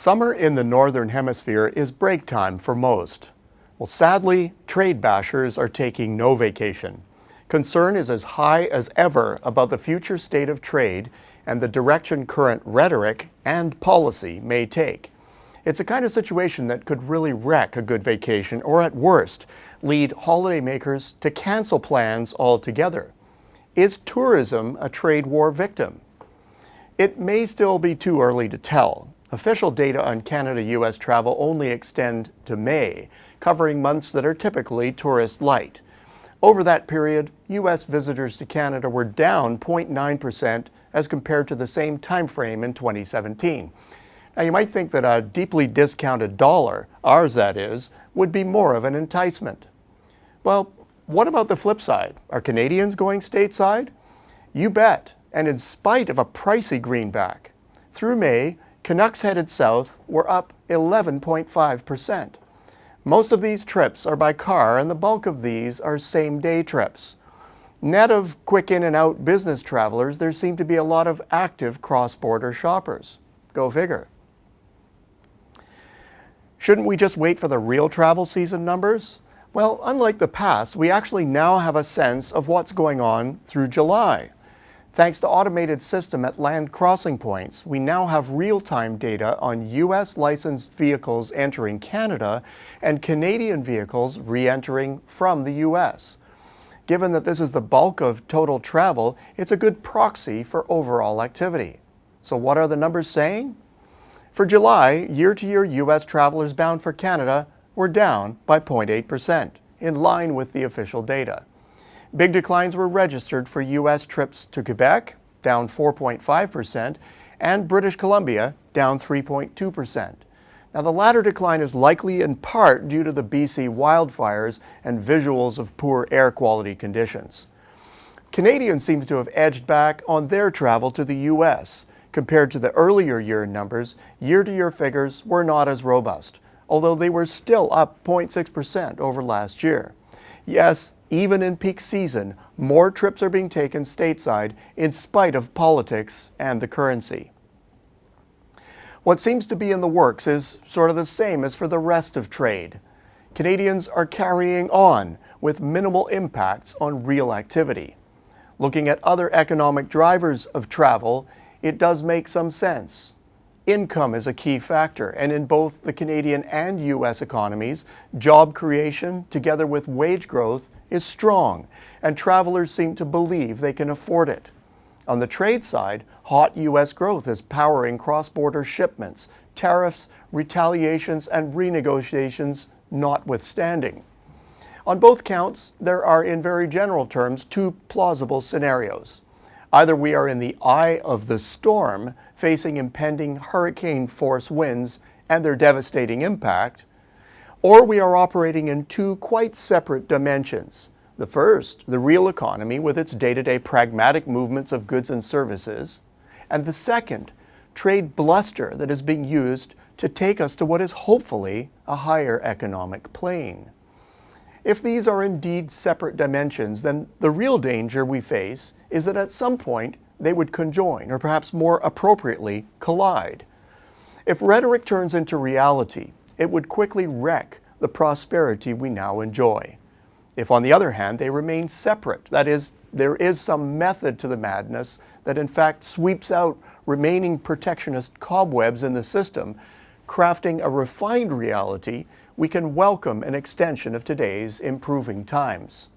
Summer in the Northern Hemisphere is break time for most. Well, sadly, trade bashers are taking no vacation. Concern is as high as ever about the future state of trade and the direction current rhetoric and policy may take. It's a kind of situation that could really wreck a good vacation or, at worst, lead holidaymakers to cancel plans altogether. Is tourism a trade war victim? It may still be too early to tell. Official data on Canada-US travel only extend to May, covering months that are typically tourist light. Over that period, U.S. visitors to Canada were down 0.9% as compared to the same time frame in 2017. Now, you might think that a deeply discounted dollar, ours that is, would be more of an enticement. Well, what about the flip side? Are Canadians going stateside? You bet, and in spite of a pricey greenback. Through May, Canucks headed south were up 11.5%. Most of these trips are by car, and the bulk of these are same-day trips. Net of quick in-and-out business travelers, there seem to be a lot of active cross-border shoppers. Go figure. Shouldn't we just wait for the real travel season numbers? Well, unlike the past, we actually now have a sense of what's going on through July. Thanks to automated system at land crossing points, we now have real-time data on U.S. licensed vehicles entering Canada and Canadian vehicles re-entering from the U.S. Given that this is the bulk of total travel, it's a good proxy for overall activity. So what are the numbers saying? For July, year-to-year U.S. travelers bound for Canada were down by 0.8%, in line with the official data. Big declines were registered for U.S. trips to Quebec, down 4.5%, and British Columbia, down 3.2%. Now, the latter decline is likely in part due to the BC wildfires and visuals of poor air quality conditions. Canadians seem to have edged back on their travel to the U.S. Compared to the earlier year numbers, year-to-year figures were not as robust, although they were still up 0.6% over last year. Yes, even in peak season, more trips are being taken stateside in spite of politics and the currency. What seems to be in the works is sort of the same as for the rest of trade. Canadians are carrying on with minimal impacts on real activity. Looking at other economic drivers of travel, it does make some sense. Income is a key factor, and in both the Canadian and U.S. economies, job creation, together with wage growth, is strong, and travelers seem to believe they can afford it. On the trade side, hot U.S. growth is powering cross-border shipments, tariffs, retaliations, and renegotiations notwithstanding. On both counts, there are, in very general terms, two plausible scenarios. Either we are in the eye of the storm, facing impending hurricane-force winds and their devastating impact, or we are operating in two quite separate dimensions. The first, the real economy with its day-to-day pragmatic movements of goods and services, and the second, trade bluster that is being used to take us to what is hopefully a higher economic plane. If these are indeed separate dimensions, then the real danger we face is that at some point they would conjoin, or perhaps more appropriately, collide. If rhetoric turns into reality, it would quickly wreck the prosperity we now enjoy. If, on the other hand, they remain separate, that is, there is some method to the madness that in fact sweeps out remaining protectionist cobwebs in the system, crafting a refined reality, we can welcome an extension of today's improving times.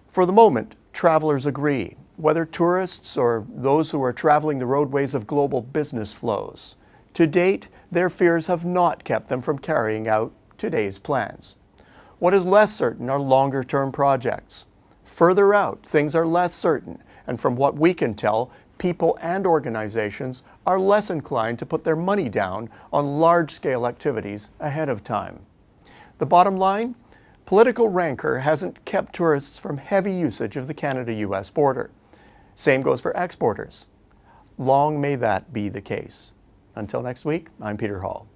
For the moment, travelers agree, whether tourists or those who are traveling the roadways of global business flows. To date, their fears have not kept them from carrying out today's plans. What is less certain are longer-term projects. Further out, things are less certain, and from what we can tell, people and organizations are less inclined to put their money down on large-scale activities ahead of time. The bottom line? Political rancor hasn't kept tourists from heavy usage of the Canada-US border. Same goes for exporters. Long may that be the case. Until next week, I'm Peter Hall.